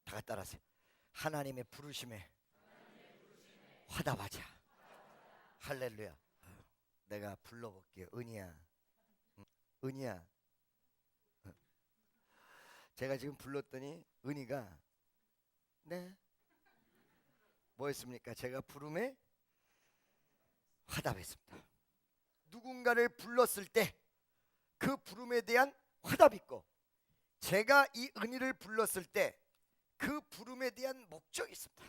다 같이 따라하세요. 하나님의 부르심에 화답하자. 할렐루야. 내가 불러볼게요. 은희야, 은희야. 제가 지금 불렀더니 은희가 네 뭐였습니까? 제가 부름에 화답했습니다. 누군가를 불렀을 때 그 부름에 대한 화답이 있고, 제가 이 은희를 불렀을 때 그 부름에 대한 목적이 있습니다.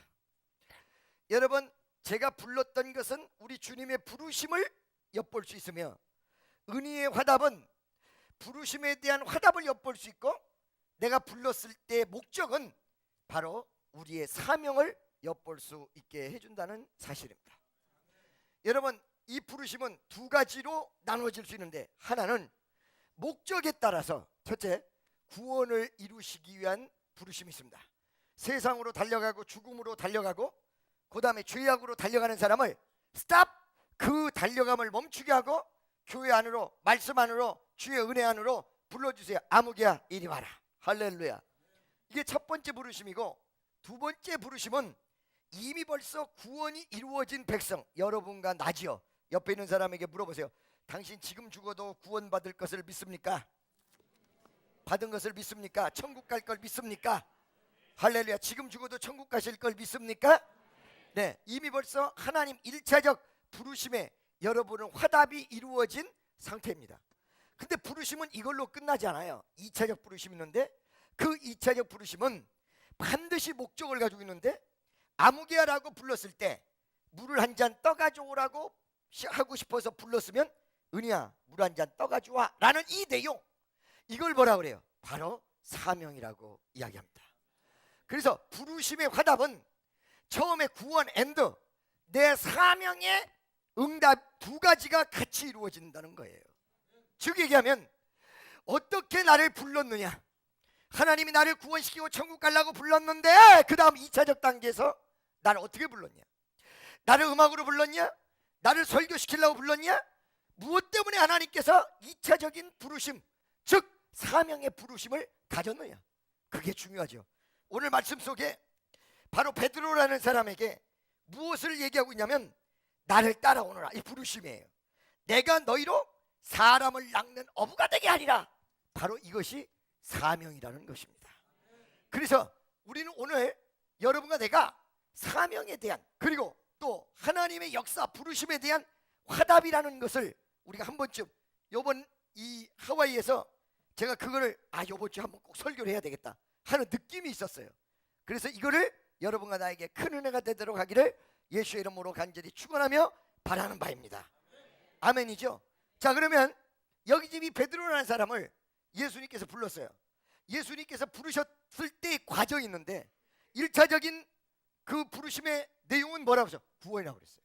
여러분, 제가 불렀던 것은 우리 주님의 부르심을 엿볼 수 있으며, 은희의 화답은 부르심에 대한 화답을 엿볼 수 있고, 내가 불렀을 때의 목적은 바로 우리의 사명을 엿볼 수 있게 해준다는 사실입니다. 여러분, 이 부르심은 두 가지로 나눠질 수 있는데, 하나는 목적에 따라서 첫째, 구원을 이루시기 위한 부르심이 있습니다. 세상으로 달려가고 죽음으로 달려가고 그 다음에 죄악으로 달려가는 사람을 스탑! 그 달려감을 멈추게 하고 교회 안으로, 말씀 안으로, 주의 은혜 안으로 불러주세요. 아무개야 이리 와라. 할렐루야. 이게 첫 번째 부르심이고, 두 번째 부르심은 이미 벌써 구원이 이루어진 백성, 여러분과 나지요. 옆에 있는 사람에게 물어보세요. 당신 지금 죽어도 구원받을 것을 믿습니까? 받은 것을 믿습니까? 천국 갈 걸 믿습니까? 할렐루야. 지금 죽어도 천국 가실 걸 믿습니까? 네, 이미 벌써 하나님 1차적 부르심에 여러분은 화답이 이루어진 상태입니다. 근데 부르심은 이걸로 끝나지 않아요. 2차적 부르심이 있는데, 그 2차적 부르심은 반드시 목적을 가지고 있는데, 아무개야라고 불렀을 때 물을 한 잔 떠가져오라고 하고 싶어서 불렀으면, 은희야 물 한 잔 떠가져와 라는 이 내용, 이걸 뭐라 그래요? 바로 사명이라고 이야기합니다. 그래서 부르심의 화답은 처음에 구원 앤드 내 사명의 응답 두 가지가 같이 이루어진다는 거예요. 즉 얘기하면, 어떻게 나를 불렀느냐, 하나님이 나를 구원시키고 천국 가려고 불렀는데, 그 다음 2차적 단계에서 나를 어떻게 불렀냐, 나를 음악으로 불렀냐, 나를 설교시키려고 불렀냐, 무엇 때문에 하나님께서 2차적인 부르심, 즉 사명의 부르심을 가졌느냐, 그게 중요하죠. 오늘 말씀 속에 바로 베드로라는 사람에게 무엇을 얘기하고 있냐면, 나를 따라오너라, 이 부르심이에요. 내가 너희로 사람을 낚는 어부가 되게 하리라. 바로 이것이 사명이라는 것입니다. 그래서 우리는 오늘 여러분과 내가 사명에 대한, 그리고 또 하나님의 역사 부르심에 대한 화답이라는 것을 우리가 한 번쯤, 요번 이 하와이에서 제가 그거를 요번 주에 한번 꼭 설교를 해야 되겠다 하는 느낌이 있었어요. 그래서 이거를 여러분과 나에게 큰 은혜가 되도록 하기를 예수의 이름으로 간절히 축원하며 바라는 바입니다. 아멘이죠. 자, 그러면 여기 지금 이 베드로라는 사람을 예수님께서 불렀어요. 예수님께서 부르셨을 때의 과정이 있는데, 1차적인 그 부르심의 내용은 뭐라고 했어요? 구원이라고 그랬어요.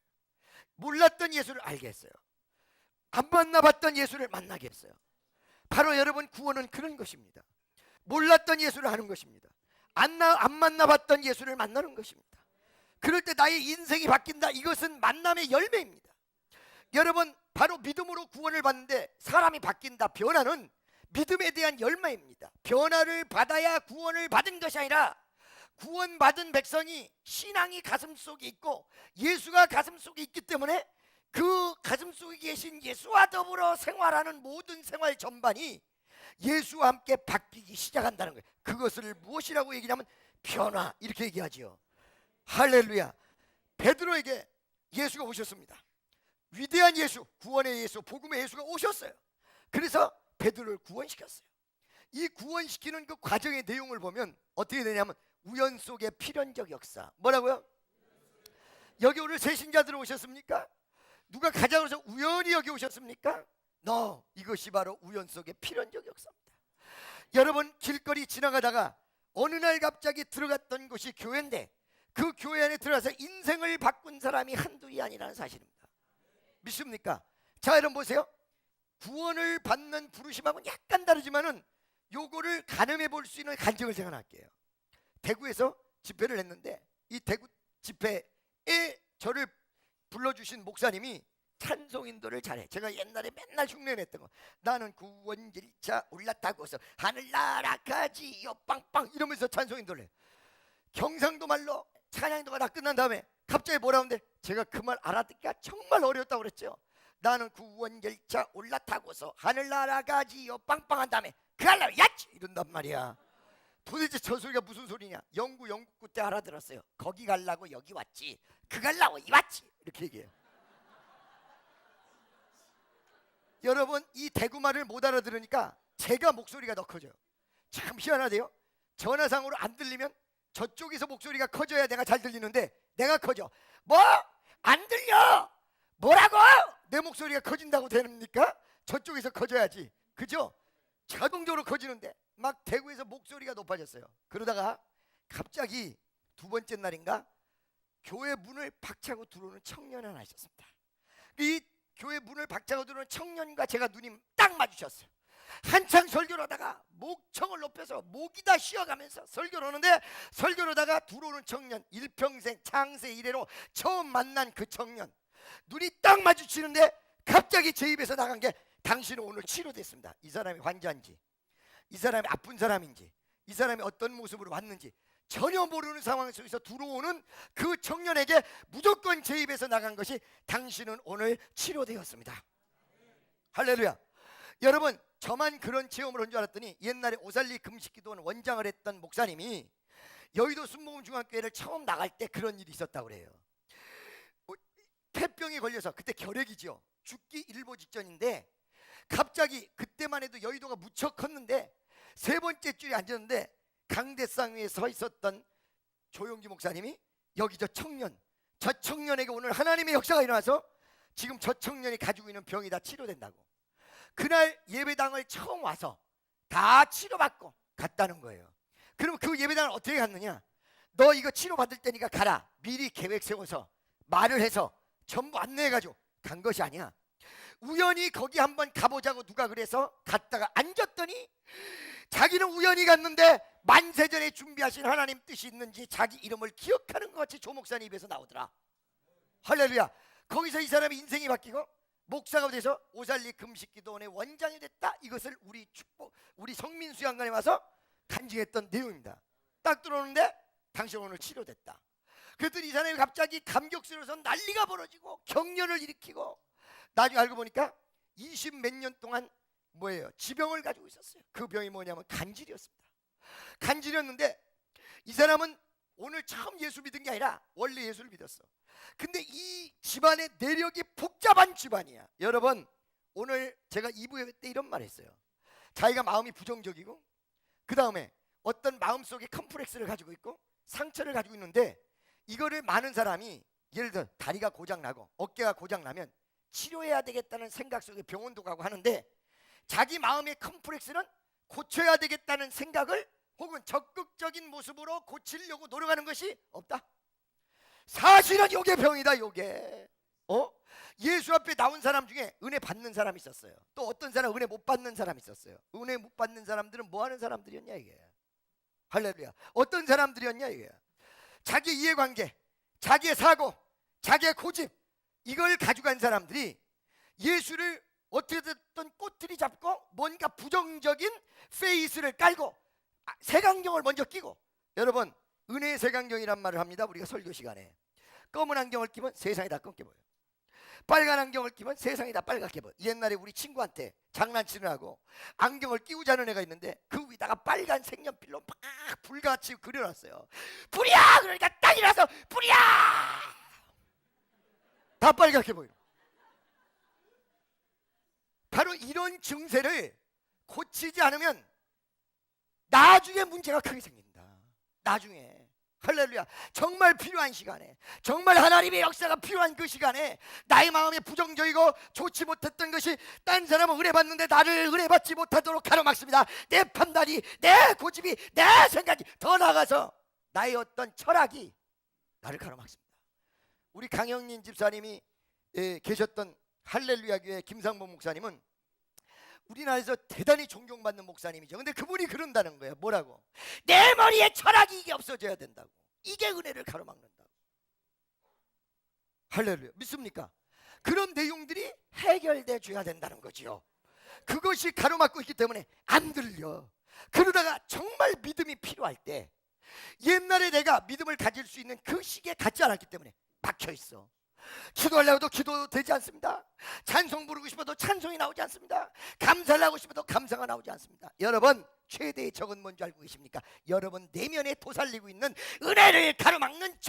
몰랐던 예수를 알게 했어요. 안 만나봤던 예수를 만나게 했어요. 바로 여러분, 구원은 그런 것입니다. 몰랐던 예수를 아는 것입니다. 안 만나봤던 예수를 만나는 것입니다. 그럴 때 나의 인생이 바뀐다. 이것은 만남의 열매입니다. 여러분, 바로 믿음으로 구원을 받는데 사람이 바뀐다, 변화는 믿음에 대한 열매입니다. 변화를 받아야 구원을 받은 것이 아니라, 구원받은 백성이 신앙이 가슴속에 있고 예수가 가슴속에 있기 때문에 그 가슴속에 계신 예수와 더불어 생활하는 모든 생활 전반이 예수와 함께 바뀌기 시작한다는 거예요. 그것을 무엇이라고 얘기하면 변화, 이렇게 얘기하지요. 할렐루야. 베드로에게 예수가 오셨습니다. 위대한 예수, 구원의 예수, 복음의 예수가 오셨어요. 그래서 베드로를 구원시켰어요. 이 구원시키는 그 과정의 내용을 보면 어떻게 되냐면, 우연 속의 필연적 역사. 뭐라고요? 여기 오늘 새 신자들 오셨습니까? 누가 가장으로서 우연히 여기 오셨습니까? 이것이 바로 우연 속의 필연적 역사입니다. 여러분, 길거리 지나가다가 어느 날 갑자기 들어갔던 곳이 교회인데, 그 교회 안에 들어가서 인생을 바꾼 사람이 한둘이 아니라는 사실입니다. 믿습니까? 자, 여러분 보세요. 구원을 받는 부르심하고는 약간 다르지만은 요거를 가늠해 볼 수 있는 간증을 제가 할게요. 대구에서 집회를 했는데, 이 대구 집회에 저를 불러주신 목사님이 찬송 인도를 잘해. 제가 옛날에 맨날 흉내냈던 거, 나는 구원질차 올라타고서 하늘나라까지요 빵빵 이러면서 찬송 인도를 해. 경상도 말로 찬양도가 다 끝난 다음에 갑자기 뭐라 하는데, 제가 그 말 알아듣기가 정말 어려웠다고 그랬죠. 나는 구원 열차 올라타고서 하늘 날아가지요 빵빵한 다음에 그 할라고 야치 이런단 말이야. 도대체 저 소리가 무슨 소리냐? 영국 때 알아들었어요. 거기 갈라고 여기 왔지, 그 갈라고 이 왔지, 이렇게 얘기해요. 여러분, 이 대구말을 못 알아들으니까 제가 목소리가 더 커져요. 참 희한하대요. 전화상으로 안 들리면 저쪽에서 목소리가 커져야 내가 잘 들리는데 내가 커져. 뭐? 안 들려? 뭐라고? 내 목소리가 커진다고 됩니까? 저쪽에서 커져야지, 그죠? 자동적으로 커지는데 막 대구에서 목소리가 높아졌어요. 그러다가 갑자기 두 번째 날인가 교회 문을 박차고 들어오는 청년 하나 있었습니다. 이 교회 문을 박차고 들어오는 청년과 제가 눈이 딱 마주쳤어요. 한창 설교를 하다가 목청을 높여서 목이 다 쉬어가면서 설교를 하는데, 설교를 하다가 들어오는 청년, 일평생 창세 이래로 처음 만난 그 청년, 눈이 딱 마주치는데 갑자기 제 입에서 나간 게, 당신은 오늘 치료됐습니다. 이 사람이 환자인지, 이 사람이 아픈 사람인지, 이 사람이 어떤 모습으로 왔는지 전혀 모르는 상황 속에서 들어오는 그 청년에게 무조건 제 입에서 나간 것이, 당신은 오늘 치료되었습니다. 할렐루야. 여러분, 저만 그런 체험을 한 줄 알았더니 옛날에 오살리 금식기도원 원장을 했던 목사님이 여의도 순복음중앙교회를 처음 나갈 때 그런 일이 있었다고 그래요. 폐병에 걸려서, 그때 결핵이죠. 죽기 일보 직전인데 갑자기, 그때만 해도 여의도가 무척 컸는데 세 번째 줄에 앉았는데 강대상 위에 서 있었던 조용기 목사님이, 여기 저 청년에게 오늘 하나님의 역사가 일어나서 지금 저 청년이 가지고 있는 병이 다 치료된다고. 그날 예배당을 처음 와서 다 치료받고 갔다는 거예요. 그럼 그 예배당을 어떻게 갔느냐? 너 이거 치료받을 때니까 가라, 미리 계획 세워서 말을 해서 전부 안내해가지고 간 것이 아니야. 우연히 거기 한번 가보자고 누가 그래서 갔다가 앉았더니 자기는 우연히 갔는데 만세전에 준비하신 하나님 뜻이 있는지 자기 이름을 기억하는 것 같이 조 목사님 입에서 나오더라. 할렐루야. 거기서 이 사람의 인생이 바뀌고 목사가 돼서 오살리 금식기도원의 원장이 됐다. 이것을 우리 성민수양관에 와서 간증했던 내용입니다. 딱 들어오는데 당신 오늘 치료됐다. 그랬더니 이 사람이 갑자기 감격스러워서 난리가 벌어지고 경련을 일으키고, 나중에 알고 보니까 20 몇 년 동안 지병을 가지고 있었어요. 그 병이 뭐냐면 간질이었습니다. 간질이었는데 이 사람은 오늘 처음 예수 믿은 게 아니라 원래 예수를 믿었어. 근데 이 집안의 내력이 복잡한 집안이야. 여러분, 오늘 제가 2부 때 이런 말 했어요. 자기가 마음이 부정적이고, 그 다음에 어떤 마음속에 컴플렉스를 가지고 있고 상처를 가지고 있는데, 이거를 많은 사람이 예를 들어 다리가 고장나고 어깨가 고장나면 치료해야 되겠다는 생각 속에 병원도 가고 하는데, 자기 마음의 컴플렉스는 고쳐야 되겠다는 생각을 혹은 적극적인 모습으로 고치려고 노력하는 것이 없다. 사실은 요게 병이다. 요게 예수 앞에 나온 사람 중에 은혜 받는 사람이 있었어요. 또 어떤 사람 은혜 못 받는 사람이 있었어요. 은혜 못 받는 사람들은 뭐 하는 사람들이었냐 이게. 할렐루야. 어떤 사람들이었냐 이게. 자기 이해관계, 자기의 사고, 자기의 고집, 이걸 가져간 사람들이 예수를 어떻게 됐든 꼬투리 잡고 뭔가 부정적인 페이스를 깔고 색안경을 먼저 끼고, 여러분 은혜의 색안경이란 말을 합니다. 우리가 설교 시간에 검은 안경을 끼면 세상이 다 검게 보여요. 빨간 안경을 끼면 세상이 다 빨갛게 보여요. 옛날에 우리 친구한테 장난치느라고 안경을 끼고 자는 애가 있는데 그 위다가 빨간 색연필로 막 불같이 그려놨어요. 불이야! 그러니까 딱 일어나서 불이야! 다 빨갛게 보여요. 바로 이런 증세를 고치지 않으면 나중에 문제가 크게 생긴다. 나중에. 할렐루야. 정말 필요한 시간에, 정말 하나님의 역사가 필요한 그 시간에 나의 마음에 부정적이고 좋지 못했던 것이 딴 사람은 은혜 받는데 나를 은혜 받지 못하도록 가로막습니다. 내 판단이, 내 고집이, 내 생각이, 더 나아가서 나의 어떤 철학이 나를 가로막습니다. 우리 강영린 집사님이 계셨던 할렐루야 교회 김상봉 목사님은 우리나라에서 대단히 존경받는 목사님이죠. 근데 그분이 그런다는 거예요. 뭐라고? 내 머리에 철학이 이게 없어져야 된다고. 이게 은혜를 가로막는다고. 할렐루야. 믿습니까? 그런 내용들이 해결돼 줘야 된다는 거지요. 그것이 가로막고 있기 때문에 안 들려. 그러다가 정말 믿음이 필요할 때, 옛날에 내가 믿음을 가질 수 있는 그 시기에 갖지 않았기 때문에 막혀 있어. 기도하려고도 기도되지 않습니다. 찬송 부르고 싶어도 찬송이 나오지 않습니다. 감사를 하고 싶어도 감사가 나오지 않습니다. 여러분, 최대의 적은 뭔지 알고 계십니까? 여러분 내면에 도살리고 있는 은혜를 가로막는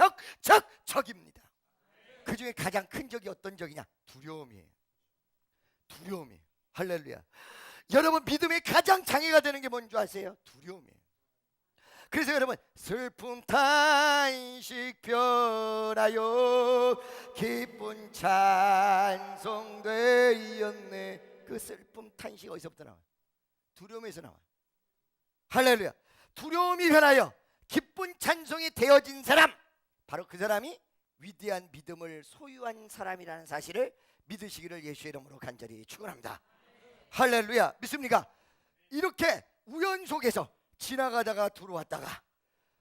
적입니다. 그 중에 가장 큰 적이 어떤 적이냐? 두려움이에요. 두려움이에요. 할렐루야. 여러분 믿음의 가장 장애가 되는 게 뭔지 아세요? 두려움이에요. 그래서 여러분, 슬픔 탄식 변하여 기쁜 찬송 되었네. 그 슬픔 탄식 어디서부터 나와요? 두려움에서 나와요. 할렐루야. 두려움이 변하여 기쁜 찬송이 되어진 사람, 바로 그 사람이 위대한 믿음을 소유한 사람이라는 사실을 믿으시기를 예수의 이름으로 간절히 축원합니다. 할렐루야. 믿습니까? 이렇게 우연 속에서 지나가다가 들어왔다가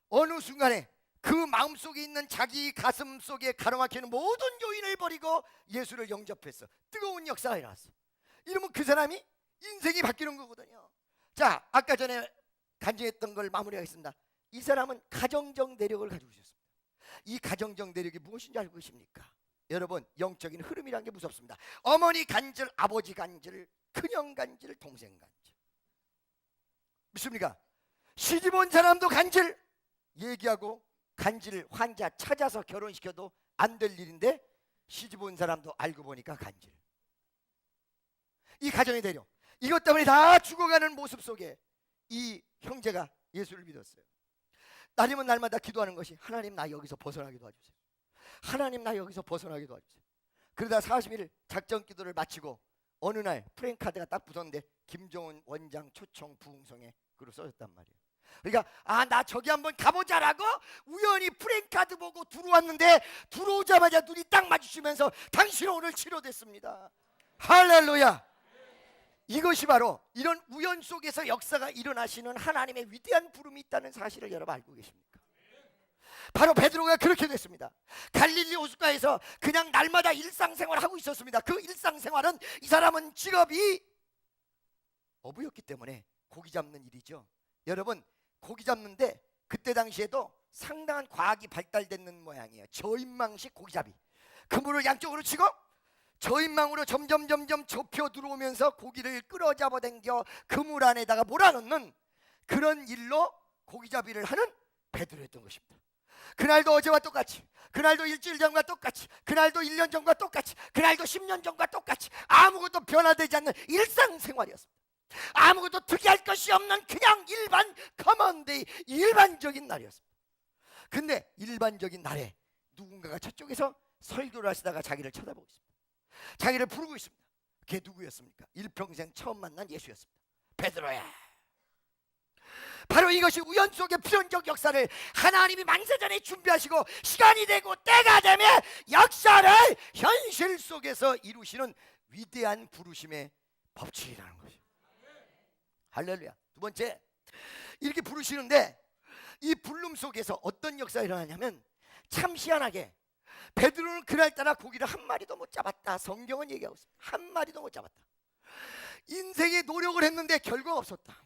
어느 순간에 그 마음속에 있는 자기 가슴 속에 가로막히는 모든 요인을 버리고 예수를 영접했어. 뜨거운 역사가 일어났어. 이러면 그 사람이 인생이 바뀌는 거거든요. 자, 아까 전에 간증했던 걸 마무리하겠습니다. 이 사람은 가정적 내력을 가지고 있었습니다. 이 가정적 내력이 무엇인지 알고 계십니까? 여러분, 영적인 흐름이라는 게 무섭습니다. 어머니 간질, 아버지 간질, 큰형 간질, 동생 간질. 믿습니까? 시집 온 사람도 간질 얘기하고 간질 환자 찾아서 결혼시켜도 안 될 일인데 시집 온 사람도 알고 보니까 간질. 이 가정의 내력, 이것 때문에 다 죽어가는 모습 속에 이 형제가 예수를 믿었어요. 날이면 날마다 기도하는 것이, 하나님 나 여기서 벗어나게 도와주세요. 하나님 나 여기서 벗어나게 도와주세요. 그러다 40일 작전 기도를 마치고 어느 날 프랭카드가 딱 붙었는데 김정은 원장 초청 부흥성에 그로 써졌단 말이에요. 그러니까 나 저기 한번 가보자라고 우연히 프랭카드 보고 들어왔는데 들어오자마자 눈이 딱 마주치면서 당신은 오늘 치료됐습니다. 할렐루야. 이것이 바로 이런 우연 속에서 역사가 일어나시는 하나님의 위대한 부름이 있다는 사실을 여러분 알고 계십니까? 바로 베드로가 그렇게 됐습니다. 갈릴리 호숫가에서 그냥 날마다 일상생활을 하고 있었습니다. 그 일상생활은, 이 사람은 직업이 어부였기 때문에 고기 잡는 일이죠. 여러분, 고기 잡는데 그때 당시에도 상당한 과학이 발달되는 모양이에요. 저인망식 고기잡이. 그물을 양쪽으로 치고 저인망으로 점점 좁혀 들어오면서 고기를 끌어잡아당겨 그물 안에다가 몰아넣는 그런 일로 고기잡이를 하는 베드로였던 것입니다. 그날도 어제와 똑같이, 그날도 일주일 전과 똑같이, 그날도 1년 전과 똑같이, 그날도 10년 전과 똑같이 아무것도 변화되지 않는 일상생활이었습니다. 아무것도 특이할 것이 없는 그냥 일반 커먼데이, 일반적인 날이었습니다. 근데 일반적인 날에 누군가가 저쪽에서 설교를 하시다가 자기를 쳐다보고 있습니다. 자기를 부르고 있습니다. 그게 누구였습니까? 일평생 처음 만난 예수였습니다. 베드로야. 바로 이것이 우연 속의 필연적 역사를 하나님이 만세전에 준비하시고 시간이 되고 때가 되면 역사를 현실 속에서 이루시는 위대한 부르심의 법칙이라는 것이죠. 할렐루야. 두 번째, 이렇게 부르시는데 이 부름 속에서 어떤 역사가 일어나냐면, 참 희한하게 베드로는 그날따라 고기를 한 마리도 못 잡았다. 성경은 얘기하고 있습니다. 한 마리도 못 잡았다. 인생의 노력을 했는데 결과가 없었다.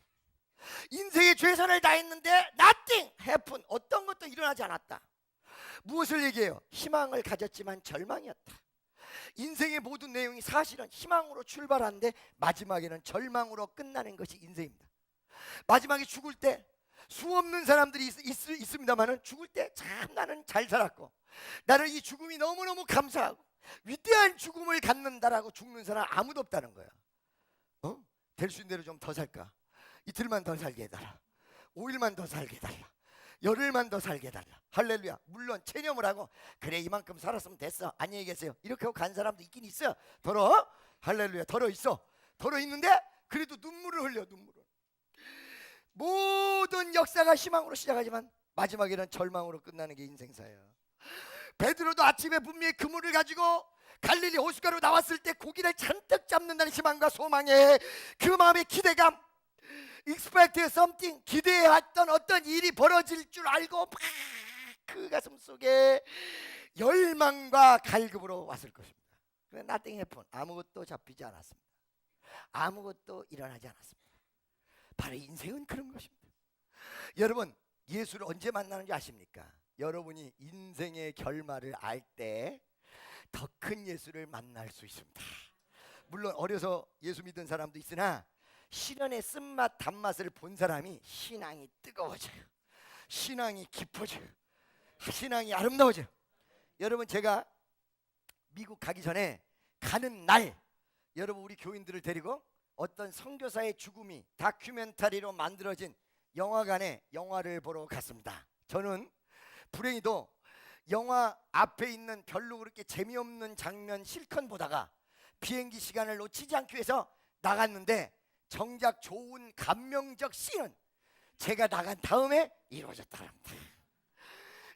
인생의 최선을 다했는데 nothing happened. 어떤 것도 일어나지 않았다. 무엇을 얘기해요? 희망을 가졌지만 절망이었다. 인생의 모든 내용이 사실은 희망으로 출발하는데 마지막에는 절망으로 끝나는 것이 인생입니다. 마지막에 죽을 때 수없는 사람들이 있습니다만은 죽을 때 참 나는 잘 살았고, 나는 이 죽음이 너무너무 감사하고 위대한 죽음을 갖는다라고 죽는 사람 아무도 없다는 거야. 될 수 있는 대로 좀 더 살까? 이틀만 더 살게 해달라. 5일만 더 살게 해달라. 열흘만 더 살게 해달라. 할렐루야. 물론 체념을 하고 그래 이만큼 살았으면 됐어, 안녕히 계세요, 이렇게 하고 간 사람도 있긴 있어요. 더러. 할렐루야. 더러 있어. 더러 있는데 그래도 눈물을 흘려. 눈물을. 모든 역사가 희망으로 시작하지만 마지막에는 절망으로 끝나는 게 인생사예요. 베드로도 아침에 분명히 그물을 가지고 갈릴리 호숫가로 나왔을 때 고기를 잔뜩 잡는다는 희망과 소망에 그 마음의 기대감, expect something, 기대했던 어떤 일이 벌어질 줄 알고 막 그 가슴 속에 열망과 갈급으로 왔을 것입니다. 그런데 nothing happened. 아무것도 잡히지 않았습니다. 아무것도 일어나지 않았습니다. 바로 인생은 그런 것입니다. 여러분, 예수를 언제 만나는지 아십니까? 여러분이 인생의 결말을 알 때 더 큰 예수를 만날 수 있습니다. 물론 어려서 예수 믿은 사람도 있으나 시련의 쓴맛 단맛을 본 사람이 신앙이 뜨거워져요. 신앙이 깊어져요. 신앙이 아름다워져요. 여러분, 제가 미국 가기 전에 가는 날 여러분 우리 교인들을 데리고 어떤 선교사의 죽음이 다큐멘터리로 만들어진 영화관에 영화를 보러 갔습니다. 저는 불행히도 영화 앞에 있는 별로 그렇게 재미없는 장면 실컷 보다가 비행기 시간을 놓치지 않기 위해서 나갔는데 정작 좋은 감명적 씬은 제가 나간 다음에 이루어졌다는 겁니다.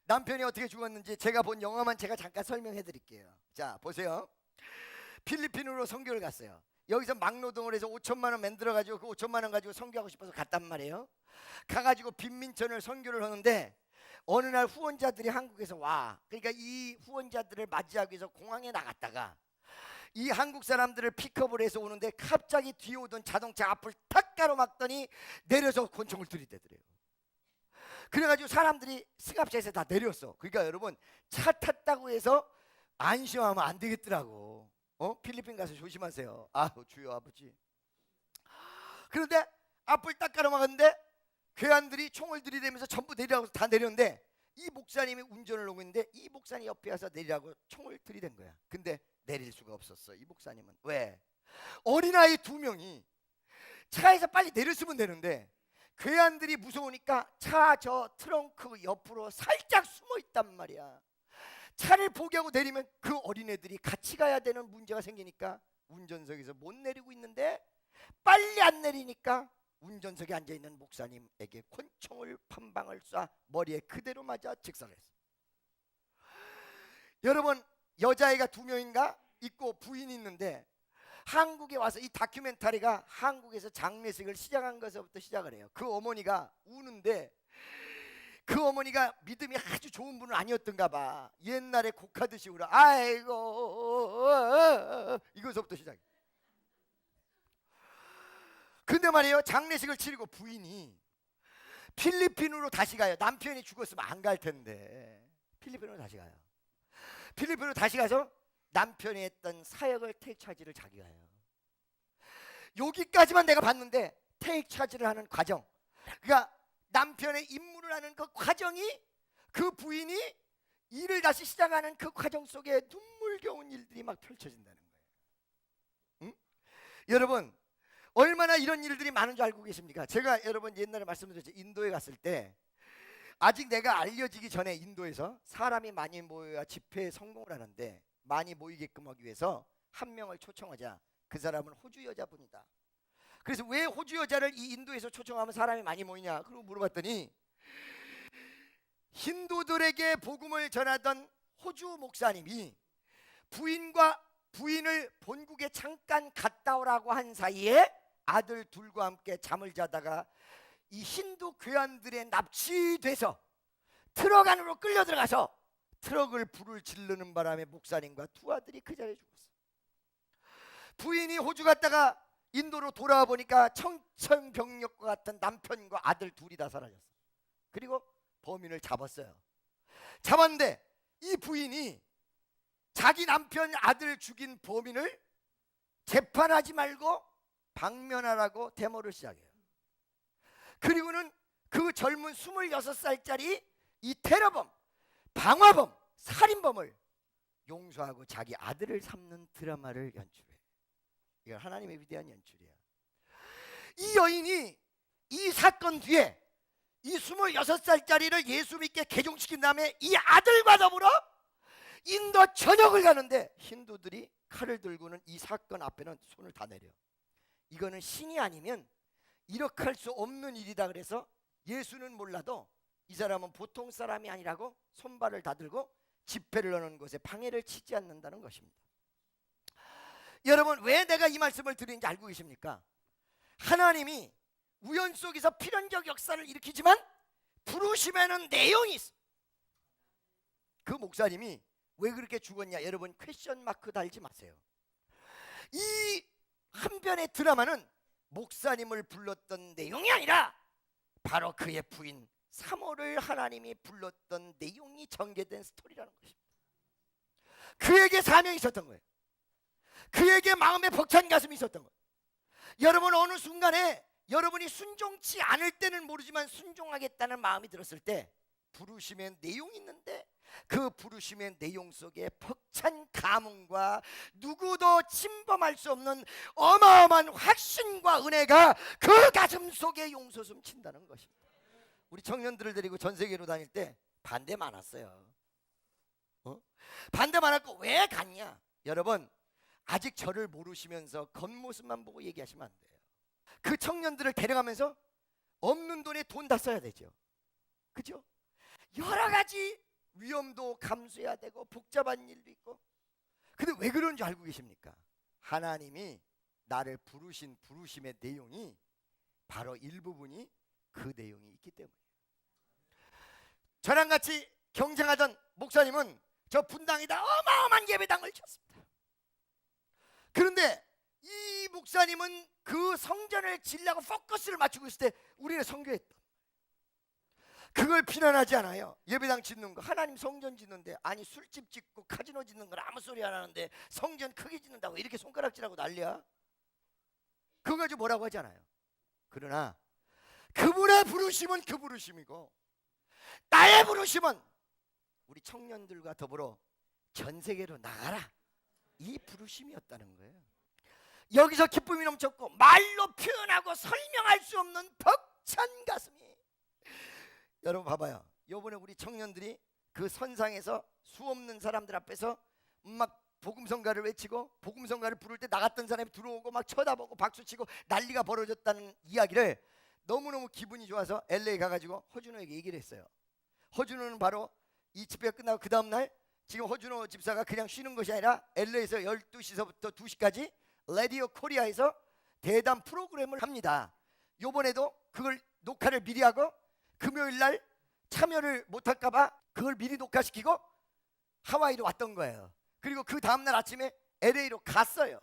남편이 어떻게 죽었는지 제가 본 영화만 제가 잠깐 설명해 드릴게요. 자, 보세요. 필리핀으로 선교를 갔어요. 여기서 막노동을 해서 5천만 원 만들어가지고 그 5천만 원 가지고 선교하고 싶어서 갔단 말이에요. 가가지고 빈민촌을 선교를 하는데 어느 날 후원자들이 한국에서 와. 그러니까 이 후원자들을 맞이하기 위해서 공항에 나갔다가 이 한국 사람들을 픽업을 해서 오는데 갑자기 뒤에 오던 자동차 앞을 탁 가로막더니 내려서 권총을 들이대더래요. 그래가지고 사람들이 승합차에서 다 내렸어. 그러니까 여러분, 차 탔다고 해서 안심하면 안 되겠더라고. 필리핀 가서 조심하세요. 주여 아버지. 그런데 앞을 딱 가로막았는데 괴한들이 총을 들이대면서 전부 내리라고 다 내렸는데 이 목사님이 운전을 하고 있는데 이 목사님 옆에 와서 내리라고 총을 들이댄 거야. 근데 내릴 수가 없었어. 이 목사님은. 왜? 어린아이 2명이 차에서 빨리 내렸으면 되는데 괴한들이 무서우니까 차 저 트렁크 옆으로 살짝 숨어 있단 말이야. 차를 포기하고 내리면 그 어린애들이 같이 가야 되는 문제가 생기니까 운전석에서 못 내리고 있는데 빨리 안 내리니까 운전석에 앉아있는 목사님에게 권총을 한 방을 쏴 머리에 그대로 맞아 직살했어. 여러분, 여자애가 2명인가 있고 부인이 있는데 한국에 와서 이 다큐멘터리가 한국에서 장례식을 시작한 것부터 시작을 해요. 그 어머니가 우는데 그 어머니가 믿음이 아주 좋은 분은 아니었던가 봐. 옛날에 곡하듯이 울어. 아이고 이것부터 시작해. 근데 말이에요, 장례식을 치르고 부인이 필리핀으로 다시 가요. 남편이 죽었으면 안 갈 텐데 필리핀으로 다시 가요. 필리핀으로 다시 가서 남편이 했던 사역을 테이크 차지를 자기가 해요. 여기까지만 내가 봤는데 테이크 차지를 하는 과정, 그러니까 남편의 임무를 하는 그 과정이, 그 부인이 일을 다시 시작하는 그 과정 속에 눈물겨운 일들이 막 펼쳐진다는 거예요. 응? 여러분, 얼마나 이런 일들이 많은 줄 알고 계십니까? 제가 여러분 옛날에 말씀드렸죠. 인도에 갔을 때 아직 내가 알려지기 전에 인도에서 사람이 많이 모여야 집회에 성공을 하는데 많이 모이게끔 하기 위해서 한 명을 초청하자. 그 사람은 호주 여자분이다. 그래서 왜 호주 여자를 이 인도에서 초청하면 사람이 많이 모이냐? 그러고 물어봤더니 힌두들에게 복음을 전하던 호주 목사님이 부인을 본국에 잠깐 갔다 오라고 한 사이에 아들 둘과 함께 잠을 자다가 이 힌두 괴한들에 납치돼서 트럭 안으로 끌려 들어가서 트럭을 불을 지르는 바람에 목사님과 2 아들이 그 자리에 죽었어. 부인이 호주 갔다가 인도로 돌아와 보니까 청천벽력과 같은 남편과 아들 2이 다 사라졌어. 그리고 범인을 잡았어요. 잡았는데 이 부인이 자기 남편 아들 죽인 범인을 재판하지 말고 방면하라고 데모를 시작해요. 그리고는 그 젊은 26살짜리 이 테러범, 방화범, 살인범을 용서하고 자기 아들을 삼는 드라마를 연출해. 이건 하나님의 위대한 연출이야. 이 여인이 이 사건 뒤에 이 26살짜리를 예수 믿게 개종시킨 다음에 이 아들과 더불어 인도 전역을 가는데 힌두들이 칼을 들고는 이 사건 앞에는 손을 다 내려. 이거는 신이 아니면 이렇게 할 수 없는 일이다. 그래서 예수는 몰라도 이 사람은 보통 사람이 아니라고 손발을 다 들고 집회를 하는 곳에 방해를 치지 않는다는 것입니다. 여러분, 왜 내가 이 말씀을 드리는지 알고 계십니까? 하나님이 우연 속에서 필연적 역사를 일으키지만 부르심에는 내용이 있어. 그 목사님이 왜 그렇게 죽었냐? 여러분, 퀘션 마크 달지 마세요. 이 한 편의 드라마는 목사님을 불렀던 내용이 아니라 바로 그의 부인 사모를 하나님이 불렀던 내용이 전개된 스토리라는 것입니다. 그에게 사명이 있었던 거예요. 그에게 마음에 벅찬 가슴이 있었던 거예요. 여러분, 어느 순간에 여러분이 순종치 않을 때는 모르지만 순종하겠다는 마음이 들었을 때 부르심의 내용이 있는데, 그 부르심의 내용 속에 벅찬 감흥과 누구도 침범할 수 없는 어마어마한 확신과 은혜가 그 가슴 속에 용솟음 친다는 것입니다. 우리 청년들을 데리고 전 세계로 다닐 때 반대 많았어요. 반대 많았고 왜 갔냐? 여러분, 아직 저를 모르시면서 겉모습만 보고 얘기하시면 안 돼요. 그 청년들을 데려가면서 없는 돈에 돈 다 써야 되죠. 그죠? 여러 가지 위험도 감수해야 되고 복잡한 일도 있고. 근데 왜 그런 줄 알고 계십니까? 하나님이 나를 부르신 부르심의 내용이 바로 일부분이 그 내용이 있기 때문이에요. 저랑 같이 경쟁하던 목사님은 저 분당에다 어마어마한 예배당을 쳤습니다. 그런데 이 목사님은 그 성전을 지으려고 포커스를 맞추고 있을 때 우리는 선교했다. 그걸 비난하지 않아요. 예배당 짓는 거, 하나님 성전 짓는데, 아니 술집 짓고 카지노 짓는 건 아무 소리 안 하는데 성전 크게 짓는다고 이렇게 손가락질하고 난리야? 그거 가지고 뭐라고 하지 않아요. 그러나 그분의 부르심은 그 부르심이고, 나의 부르심은 우리 청년들과 더불어 전 세계로 나가라, 이 부르심이었다는 거예요. 여기서 기쁨이 넘쳤고 말로 표현하고 설명할 수 없는 벅찬 가슴이. 여러분 봐봐요. 요번에 우리 청년들이 그 선상에서 수없는 사람들 앞에서 막 복음성가를 외치고, 복음성가를 부를 때 나갔던 사람이 들어오고 막 쳐다보고 박수치고 난리가 벌어졌다는 이야기를 너무너무 기분이 좋아서 LA 가가지고 허준호에게 얘기를 했어요. 허준호는 바로 이 집회가 끝나고 그 다음날 지금 허준호 집사가 그냥 쉬는 것이 아니라 LA에서 12시서부터 2시까지 라디오 코리아에서 대담 프로그램을 합니다. 요번에도 그걸 녹화를 미리 하고 금요일날 참여를 못할까봐 그걸 미리 녹화시키고 하와이로 왔던 거예요. 그리고 그 다음날 아침에 LA로 갔어요.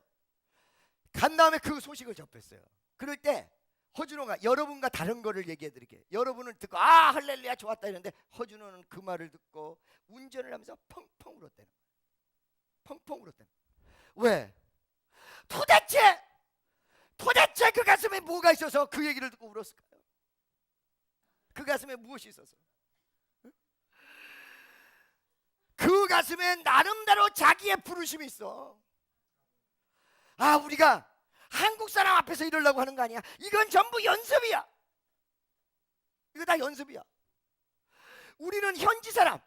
간 다음에 그 소식을 접했어요. 그럴 때 허준호가 여러분과 다른 거를 얘기해 드릴게요. 여러분은 듣고 아 할렐루야 좋았다 이러는데, 허준호는 그 말을 듣고 운전을 하면서 펑펑 울었대는 거예요. 펑펑 울었대는 거예요. 왜? 도대체 그 가슴에 뭐가 있어서 그 얘기를 듣고 울었을까요? 그 가슴에 무엇이 있어서? 그 가슴에 나름대로 자기의 부르심이 있어. 아, 우리가 한국 사람 앞에서 이러려고 하는 거 아니야. 이건 전부 연습이야. 이거 다 연습이야. 우리는 현지 사람,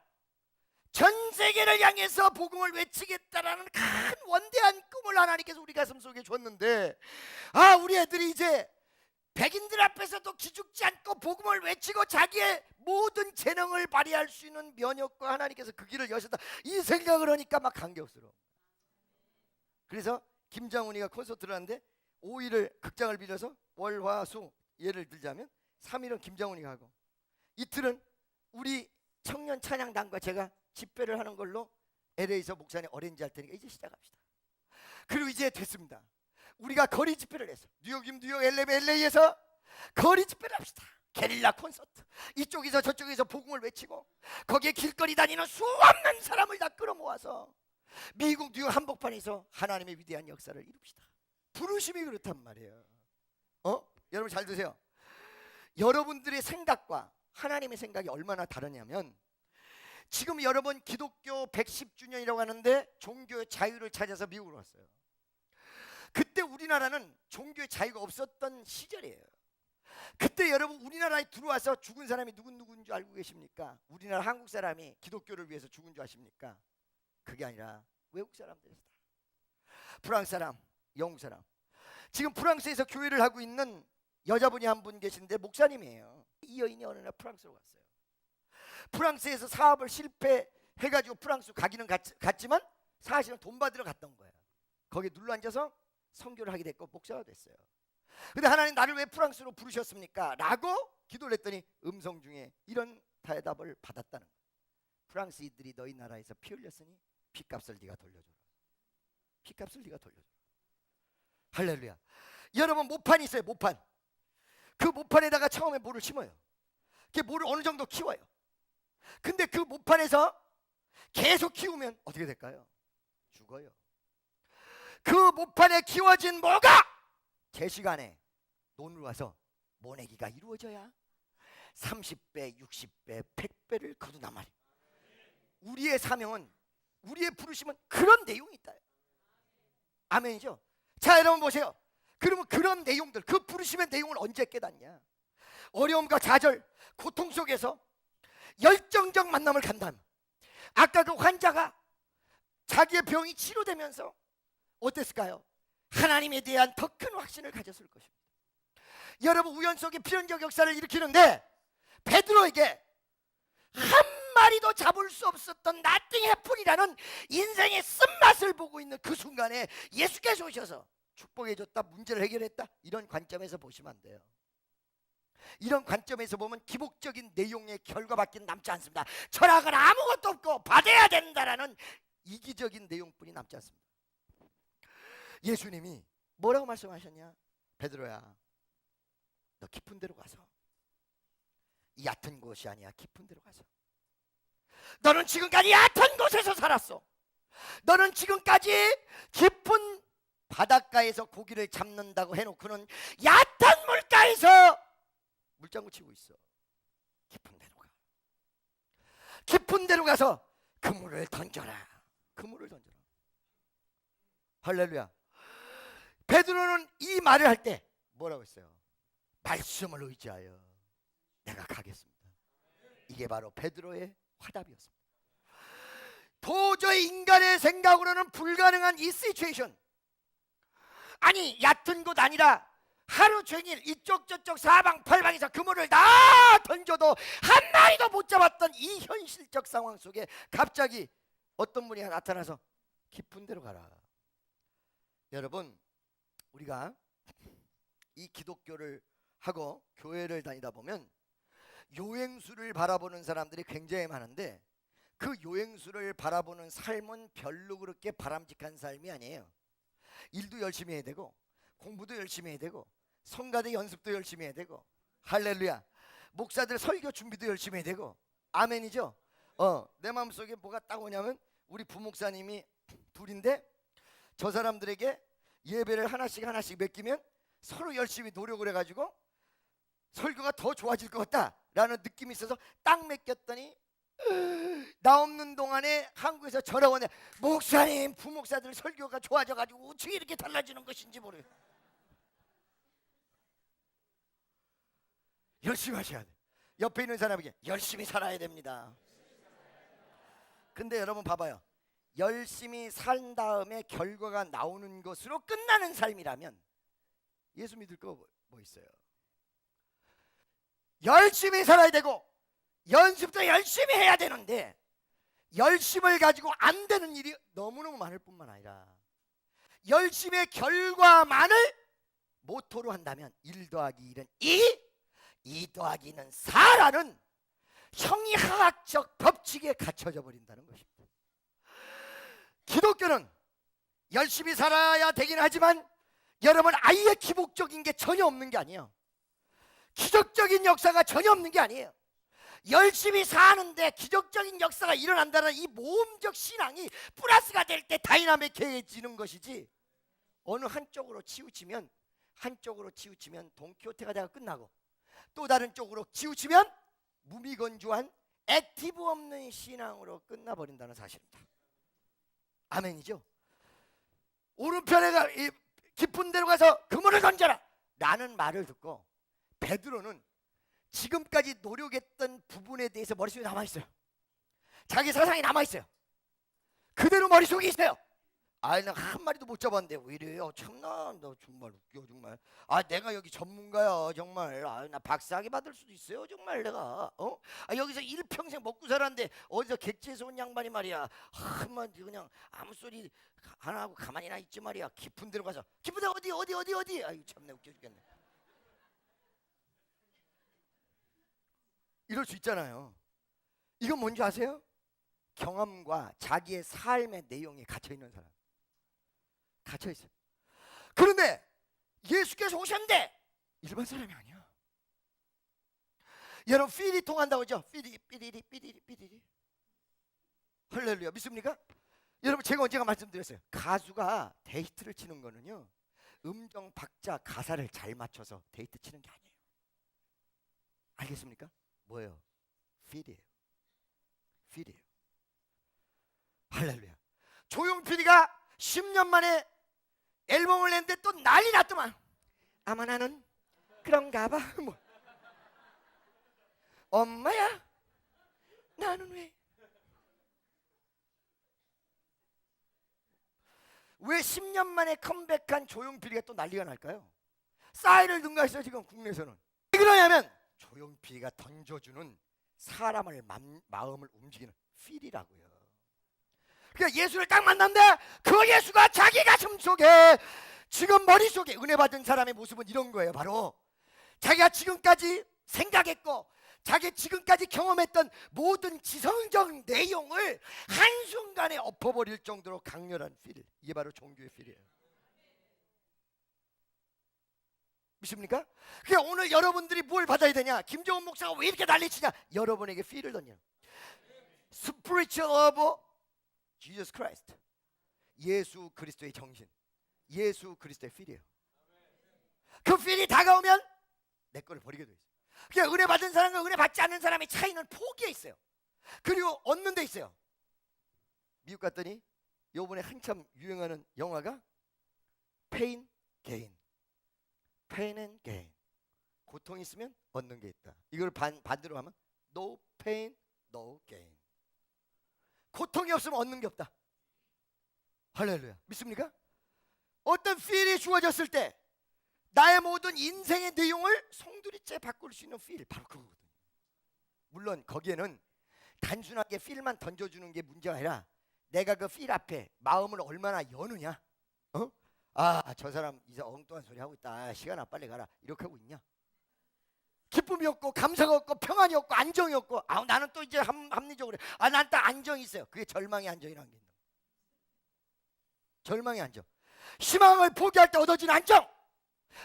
전 세계를 향해서 복음을 외치겠다라는 큰 원대한 꿈을 하나님께서 우리 가슴 속에 줬는데, 아, 우리 애들이 이제 백인들 앞에서도 기죽지 않고 복음을 외치고 자기의 모든 재능을 발휘할 수 있는 면역과 하나님께서 그 길을 여셨다, 이 생각을 하니까 막 감격스러워. 그래서 김장훈이가 콘서트를 하는데 5일을 극장을 빌려서 월, 화, 수 예를 들자면 3일은 김장훈이가 하고 이틀은 우리 청년 찬양단과 제가 집회를 하는 걸로 LA에서 목사님 어레인지 할 테니까 이제 시작합시다. 그리고 이제 됐습니다. 우리가 거리 집회를 했어. 뉴욕이면 뉴욕, LA에서 거리 집회를 합시다. 게릴라 콘서트. 이쪽에서 저쪽에서 복음을 외치고 거기에 길거리 다니는 수없는 사람을 다 끌어모아서 미국 뉴욕 한복판에서 하나님의 위대한 역사를 이룹시다. 부르심이 그렇단 말이에요. 여러분 잘 드세요. 여러분들의 생각과 하나님의 생각이 얼마나 다르냐면, 지금 여러분 기독교 110주년이라고 하는데 종교의 자유를 찾아서 미국으로 왔어요. 그때 우리나라는 종교의 자유가 없었던 시절이에요. 그때 여러분 우리나라에 들어와서 죽은 사람이 누군 줄 알고 계십니까? 우리나라 한국 사람이 기독교를 위해서 죽은 줄 아십니까? 그게 아니라 외국 사람들이다. 프랑스 사람, 영국 사람. 지금 프랑스에서 교회를 하고 있는 여자분이 한 분 계신데 목사님이에요. 이 여인이 어느 날 프랑스로 갔어요. 프랑스에서 사업을 실패해가지고 프랑스 가기는 갔지만 사실은 돈 받으러 갔던 거예요. 거기에 눌러앉아서 선교를 하게 됐고 목사가 됐어요. 근데 하나님 나를 왜 프랑스로 부르셨습니까? 라고 기도를 했더니 음성 중에 이런 대답을 받았다는 거예요. 프랑스인들이 너희 나라에서 피 흘렸으니 피값을 네가 돌려줘라. 피값을 네가 돌려줘라. 할렐루야. 여러분 모판이 있어요. 모판. 그 모판에다가 처음에 뭐를 심어요? 모를 어느 정도 키워요. 근데 그 모판에서 계속 키우면 어떻게 될까요? 죽어요. 그 모판에 키워진 모가 제 시간에 논으로 와서 모내기가 이루어져야 30배, 60배, 100배를 거둔단 말이에요. 우리의 사명은, 우리의 부르심은 그런 내용이 있다. 아멘이죠? 자, 여러분 보세요. 그러면 그런 내용들, 그 부르심의 내용을 언제 깨닫냐? 어려움과 좌절, 고통 속에서 열정적 만남을 간다면, 아까 그 환자가 자기의 병이 치료되면서 어땠을까요? 하나님에 대한 더 큰 확신을 가졌을 것입니다. 여러분, 우연 속에 필연적 역사를 일으키는데 베드로에게 한 마리도 잡을 수 없었던 나띵 해플이라는 인생의 쓴맛을 보고 있는 그 순간에 예수께서 오셔서 축복해줬다, 문제를 해결했다, 이런 관점에서 보시면 안 돼요. 이런 관점에서 보면 기복적인 내용의 결과밖에 남지 않습니다. 철학은 아무것도 없고 받아야 된다라는 이기적인 내용뿐이 남지 않습니다. 예수님이 뭐라고 말씀하셨냐? 베드로야, 너 깊은 데로 가서, 이 얕은 곳이 아니야, 깊은 데로 가서, 너는 지금까지 얕은 곳에서 살았어. 너는 지금까지 깊은 바닷가에서 고기를 잡는다고 해놓고는 얕은 물가에서 물장구 치고 있어. 깊은 데로 가. 깊은 데로 가서 그물을 던져라. 그물을 던져라. 할렐루야. 베드로는 이 말을 할 때 뭐라고 했어요? 말씀을 의지하여 내가 가겠습니다. 이게 바로 베드로의 화답이었습니다. 도저히 인간의 생각으로는 불가능한 이 시츄에이션, 아니 얕은 곳 아니라 하루 종일 이쪽 저쪽 사방팔방에서 그물을 다 던져도 한 마리도 못 잡았던 이 현실적 상황 속에 갑자기 어떤 분이 나타나서 깊은 데로 가라. 여러분, 우리가 이 기독교를 하고 교회를 다니다 보면 요행수를 바라보는 사람들이 굉장히 많은데, 그 요행수를 바라보는 삶은 별로 그렇게 바람직한 삶이 아니에요. 일도 열심히 해야 되고, 공부도 열심히 해야 되고, 성가대 연습도 열심히 해야 되고, 할렐루야, 목사들 설교 준비도 열심히 해야 되고, 아멘이죠? 내 마음속에 뭐가 딱 오냐면, 우리 부목사님이 둘인데 저 사람들에게 예배를 하나씩 맡기면 서로 열심히 노력을 해가지고 설교가 더 좋아질 것 같다라는 느낌이 있어서 딱 맡겼더니 나 없는 동안에 한국에서 전화 오네. 목사님, 부목사들 설교가 좋아져가지고 어떻게 이렇게 달라지는 것인지 모르겠어요. 열심히 하셔야 돼. 옆에 있는 사람에게 열심히 살아야 됩니다. 근데 여러분 봐봐요. 열심히 산 다음에 결과가 나오는 것으로 끝나는 삶이라면 예수 믿을 거 뭐 있어요? 열심히 살아야 되고 연습도 열심히 해야 되는데, 열심을 가지고 안 되는 일이 너무너무 많을 뿐만 아니라 열심의 결과만을 모토로 한다면 1 더하기 1은 2 더하기 2는 4라는 형이하학적 법칙에 갇혀져 버린다는 것입니다. 기독교는 열심히 살아야 되긴 하지만 여러분, 아예 기복적인 게 전혀 없는 게 아니에요. 기적적인 역사가 전혀 없는 게 아니에요. 열심히 사는데 기적적인 역사가 일어난다는 이 모험적 신앙이 플러스가 될 때 다이나믹해지는 것이지, 어느 한쪽으로 치우치면 돈키호테가 되어 끝나고 또 다른 쪽으로 치우치면 무미건조한 액티브 없는 신앙으로 끝나버린다는 사실입니다. 아멘이죠? 오른편에 깊은 데로 가서 그물을 던져라 라는 말을 듣고 베드로는 지금까지 노력했던 부분에 대해서 머릿속에 남아있어요. 자기 사상이 남아있어요. 그대로 머릿속에 있어요. 아니, 나 한 마리도 못 잡았는데 왜 이래요? 참나, 너 정말 웃겨 정말. 내가 여기 전문가야 정말. 나 박사학위 받을 수도 있어요 정말 내가. 여기서 일평생 먹고 살았는데 어디서 객지에서 온 양반이 말이야, 한마디 그냥 아무 소리 안 하고 가만히나 있지 말이야. 깊은 데로 가서, 깊은 데 어디. 아유 참내, 웃겨 죽겠네. 이럴 수 있잖아요. 이건 뭔지 아세요? 경험과 자기의 삶의 내용이 갇혀있는 사람, 갇혀있어요. 그런데 예수께서 오셨는데 일반 사람이 아니야. 여러분 필이 통한다고 하죠? 필이 삐리리 삐리리 삐리리. 할렐루야. 믿습니까? 여러분 제가 언제가 말씀드렸어요. 가수가 데이트를 치는 거는요, 음정, 박자, 가사를 잘 맞춰서 데이트 치는 게 아니에요. 알겠습니까? 뭐예요? 필이에요. 필이에요. 할렐루야. 조용필이가 10년 만에 앨범을 냈는데 또 난리 났더만. 아마 나는 그런가 봐. 뭐. 엄마야, 나는 왜 10년 만에 컴백한 조용필이가 또 난리가 날까요? 싸이를 능가했어요 지금 국내에서는. 왜 그러냐면 조용필이가 던져주는 사람을 마음을 움직이는 필이라고요. 그러니까 예수를 딱 만났는데 그 예수가 자기 가슴 속에, 지금 머릿속에 은혜 받은 사람의 모습은 이런 거예요. 바로 자기가 지금까지 생각했고 자기 지금까지 경험했던 모든 지성적 내용을 한순간에 엎어버릴 정도로 강렬한 필. 이게 바로 종교의 필이에요. 믿습니까? 그러니까 오늘 여러분들이 뭘 받아야 되냐? 김정은 목사가 왜 이렇게 난리치냐? 여러분에게 필을 던져. Spiritual of Jesus Christ. 예수 그리스도의 정신, 예수 그리스도의 필이에요. 그 필이 다가오면 내 거를 버리게 돼 있어요. 그냥 은혜 받은 사람과 은혜 받지 않는 사람의 차이는 포기에 있어요. 그리고 얻는 데 있어요. 미국 갔더니 요번에 한참 유행하는 영화가 Pain, Gain. Pain and Gain. 고통이 있으면 얻는 게 있다. 이걸 반대로 하면 No Pain, No Gain. 고통이 없으면 얻는 게 없다. 할렐루야. 믿습니까? 어떤 필이 주어졌을 때 나의 모든 인생의 내용을 송두리째 바꿀 수 있는 필, 바로 그거거든요. 물론 거기에는 단순하게 필만 던져주는 게 문제가 아니라 내가 그 필 앞에 마음을 얼마나 여느냐. 저 사람 이제 엉뚱한 소리 하고 있다. 시간아 빨리 가라. 이렇게 하고 있냐. 기쁨이 없고 감사가 없고 평안이 없고 안정이 없고, 나는 또 이제 합리적으로 난 딱 안정이 있어요. 그게 절망의 안정이라는 게 있는 거예요. 절망의 안정. 희망을 포기할 때 얻어지는 안정,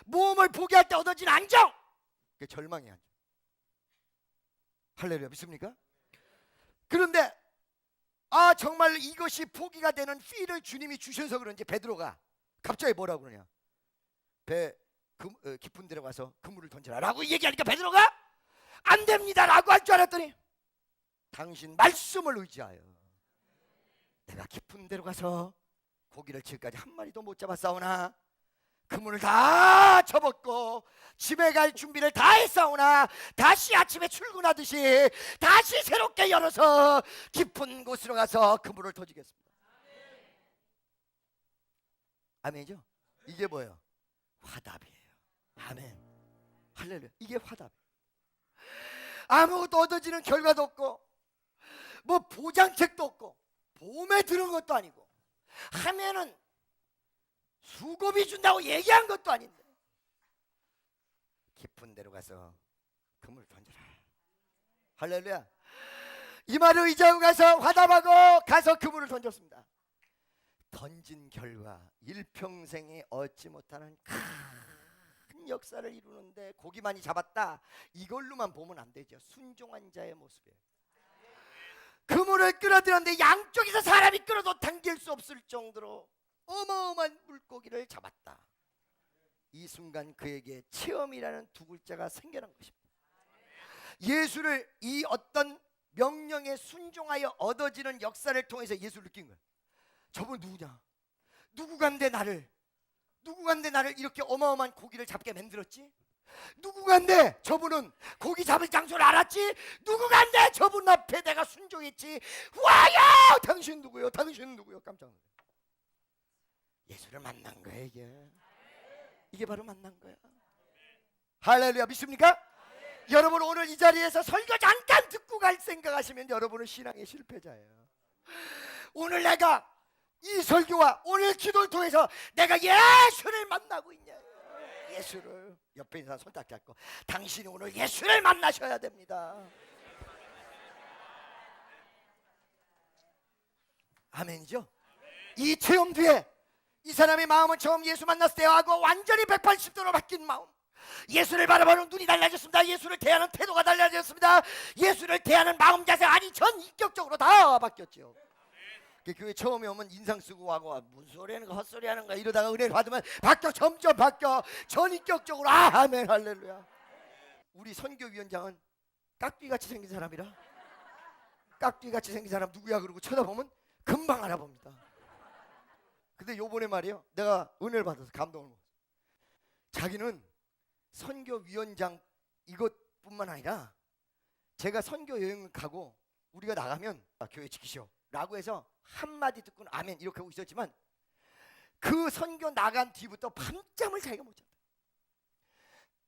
모험을 포기할 때 얻어지는 안정, 그게 절망의 안정. 할렐루야. 믿습니까? 그런데 정말 이것이 포기가 되는 필을 주님이 주셔서 그런지 베드로가 갑자기 뭐라고 그러냐. 깊은 데로 가서 그물을 던져라 라고 얘기하니까 베드로가 안 됩니다 라고 할 줄 알았더니, 당신 말씀을 의지하여 내가 깊은 데로 가서 고기를 지금까지 한 마리도 못 잡았사오나 그물을 다 접었고 집에 갈 준비를 다 했사오나 다시 아침에 출근하듯이 다시 새롭게 열어서 깊은 곳으로 가서 그물을 던지겠습니다. 아멘이죠? 이게 뭐예요? 화답이에요. 아멘. 할렐루야. 이게 화답이에요. 아무것도 얻어지는 결과도 없고 뭐 보장책도 없고 보험에 드는 것도 아니고 하면은 수고비 준다고 얘기한 것도 아닌데 깊은 데로 가서 그물 던져라. 할렐루야. 이 말을 의지하고 가서 화답하고 가서 그물을 던졌습니다. 던진 결과 일평생에 얻지 못하는 큰 역사를 이루는데 고기 많이 잡았다 이걸로만 보면 안 되죠. 순종한 자의 모습이에요. 그물을 끌어들였는데 양쪽에서 사람이 끌어도 당길 수 없을 정도로 어마어마한 물고기를 잡았다. 이 순간 그에게 체험이라는 두 글자가 생겨난 것입니다. 예수를, 이 어떤 명령에 순종하여 얻어지는 역사를 통해서 예수를 느낀 거예요. 저분 누구냐? 누구간데 나를 이렇게 어마어마한 고기를 잡게 만들었지? 누구간데 저분은 고기 잡을 장소를 알았지? 누구간데 저분 앞에 내가 순종했지? 와요! 당신 누구요? 당신 누구요? 깜짝 놀랐어요. 예수를 만난 거예요. 이게 바로 만난 거야. 할렐루야. 믿습니까? 여러분 오늘 이 자리에서 설교 잠깐 듣고 갈 생각하시면 여러분은 신앙의 실패자예요. 오늘 내가 이 설교와 오늘 기도를 통해서 내가 예수를 만나고 있냐. 예수를, 옆에 있는 사람 손 딱 잡고 당신이 오늘 예수를 만나셔야 됩니다. 아멘이죠? 이 체험 뒤에 이 사람의 마음은 처음 예수 만났을 때하고 완전히 180도로 바뀐 마음, 예수를 바라보는 눈이 달라졌습니다. 예수를 대하는 태도가 달라졌습니다. 예수를 대하는 마음 자세, 아니 전 인격적으로 다 바뀌었죠. 교회 처음에 오면 인상 쓰고 하고 무슨 소리 하는 거 헛소리 하는 거 이러다가 은혜를 받으면 바뀌어, 점점 바뀌어. 전인격적으로. 아멘, 할렐루야. 우리 선교위원장은 깍두기같이 생긴 사람이라, 깍두기같이 생긴 사람 누구야 그러고 쳐다보면 금방 알아봅니다. 근데 요번에 말이에요, 내가 은혜를 받아서 감동을 먹었어요. 자기는 선교위원장 이것뿐만 아니라 제가 선교 여행을 가고 우리가 나가면 교회 지키시오 라고 해서 한마디 듣고는 아멘 이렇게 하고 있었지만, 그 선교 나간 뒤부터 밤잠을 자기가 못 잤다.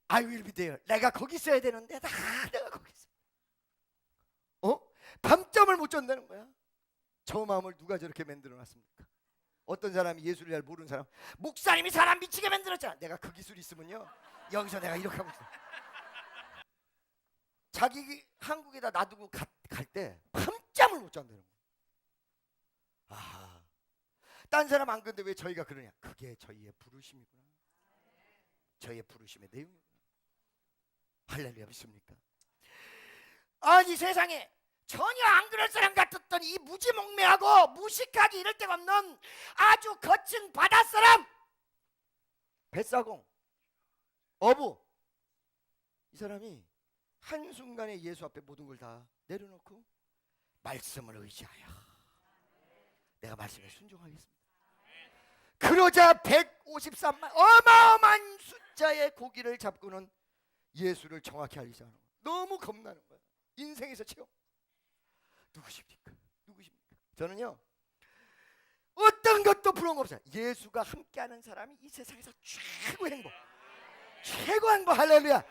I will be there. 내가 거기 있어야 되는데 내가 거기 있어. 밤잠을 못 잔다는 거야. 저 마음을 누가 저렇게 만들어 놨습니까? 어떤 사람이 예수를 잘 모르는 사람, 목사님이 사람 미치게 만들었잖아. 내가 그 기술이 있으면요 여기서 내가 이렇게 하고 있어. 자기 한국에다 놔두고 갈 때 밤잠을 못 잔다는 거야. 딴 사람 안 그런데 왜 저희가 그러냐? 그게 저희의 부르심이구나. 저희의 부르심의 내용이구나. 할렐루야, 믿습니까? 아니 세상에 전혀 안 그럴 사람 같았더니 이 무지몽매하고 무식하기 이럴 데가 없는 아주 거친 바닷사람, 뱃사공, 어부, 이 사람이 한순간에 예수 앞에 모든 걸 다 내려놓고 말씀을 의지하여 내가 말씀에 순종하겠습니다. 그러자 153만 어마어마한 숫자의 고기를 잡고는 예수를 정확히 알리지 않은 거야. 너무 겁나는 거야. 인생에서 최고. 누구십니까? 누구십니까? 저는요 어떤 것도 부러운 거 없어요. 예수가 함께하는 사람이 이 세상에서 최고 행복, 최고 행복. 할렐루야.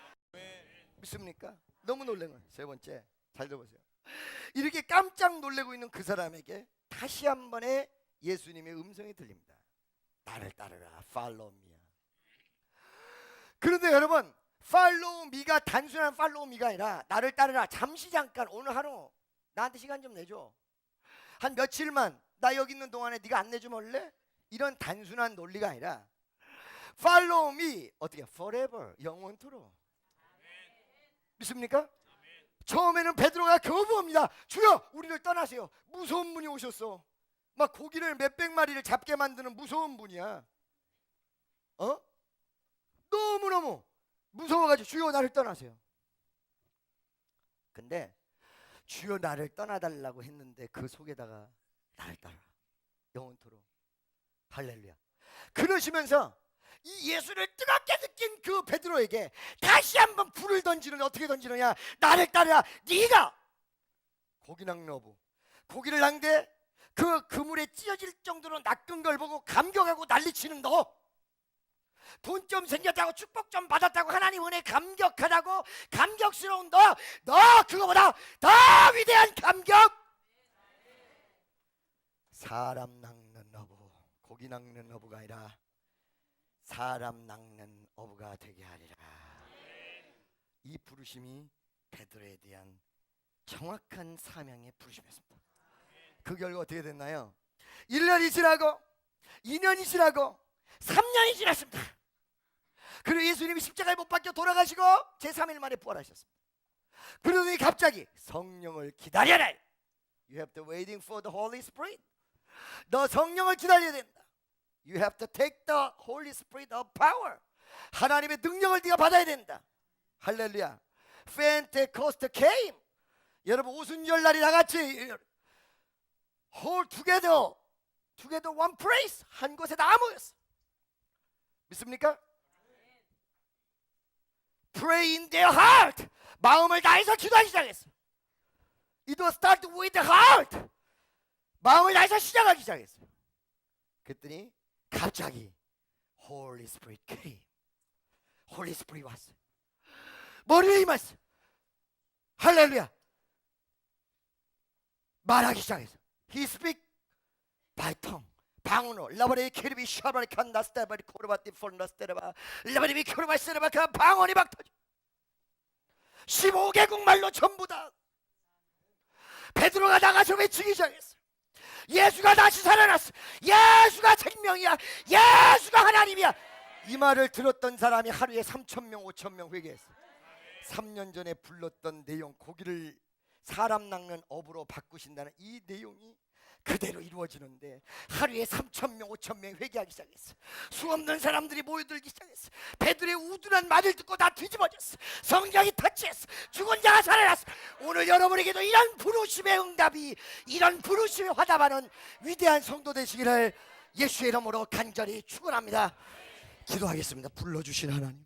믿습니까? 너무 놀란 거예요. 세 번째, 잘 들어보세요. 이렇게 깜짝 놀래고 있는 그 사람에게 다시 한 번의 예수님의 음성이 들립니다. 나를 따르라, follow me. 그런데 여러분, follow me가 단순한 follow me가 아니라 나를 따르라, 잠시 잠깐 오늘 하루 나한테 시간 좀 내줘, 한 며칠만 나 여기 있는 동안에 네가 안 내주면 올래? 이런 단순한 논리가 아니라 follow me, 어떻게? forever, 영원토록. 믿습니까? 처음에는 베드로가 거부합니다. 주여 우리를 떠나세요. 무서운 분이 오셨어. 막 고기를 몇백 마리를 잡게 만드는 무서운 분이야. 너무너무 무서워가지고 주여 나를 떠나세요. 근데 주여 나를 떠나달라고 했는데 그 속에다가 나를 따라 영원토록. 할렐루야. 그러시면서 이 예수를 뜨겁게 느낀 그 베드로에게 다시 한번 불을 던지는, 어떻게 던지느냐? 나를 따르라. 네가 고기 낚는 어부, 고기를 낚는데 그 그물에 찢어질 정도로 낚은 걸 보고 감격하고 난리치는 너, 돈 좀 생겼다고 축복 좀 받았다고 하나님 은혜 감격하다고 감격스러운 너 그거보다 더 위대한 감격. 사람 낚는 어부, 고기 낚는 어부가 아니라 사람 낚는 어부가 되게 하리라. 이 부르심이 베드로에 대한 정확한 사명의 부르심이었습니다. 그 결과 어떻게 됐나요? 1년이 지나고 2년이 지나고 3년이 지났습니다. 그리고 예수님이 십자가에 못 박혀 돌아가시고 제3일 만에 부활하셨습니다. 그러더니 갑자기 성령을 기다려라. You have to waiting for the Holy Spirit. 너 성령을 기다려야 된다. You have to take the Holy Spirit of power. 하나님의 능력을 네가 받아야 된다. 할렐루야. Pentecost came. 여러분 오순절 날이 다 같이 all together one place, 한 곳에 다 모였어. 믿습니까? Pray in their heart. 마음을 다해서 기도하기 시작했어. It was start with the heart. 마음을 다해서 시작하기 시작했어. 그랬더니 갑자기 Holy Spirit came. Holy Spirit 왔어. 머리에 임했어. 할렐루야. 말하기 시작했어. He speak by tongue. 방언으로. 라바리 케르비 샤바리 칸다스테바리 코르바티 폰다스테바 라바리 코르바스테바 그 방언이 막 터져. 15개국 말로 전부 다. 베드로가 나가서 외치기 시작했어. 예수가 다시 살아났어. 예수가 생명이야. 예수가 하나님이야. 이 말을 들었던 사람이 하루에 3,000명 5,000명 회개했어요. 3년 전에 불렀던 내용, 고기를 사람 낚는 업으로 바꾸신다는 이 내용이 그대로 이루어지는데 하루에 3,000명 5,000명 회개하기 시작했어. 수없는 사람들이 모여들기 시작했어. 베드로의 우둔한 말을 듣고 다 뒤집어졌어. 성경이 터치했어. 죽은 자가 살아났어. 오늘 여러분에게도 이런 부르심의 응답이, 이런 부르심에 화답하는 위대한 성도 되시기를 예수의 이름으로 간절히 축원합니다. 기도하겠습니다. 불러주신 하나님,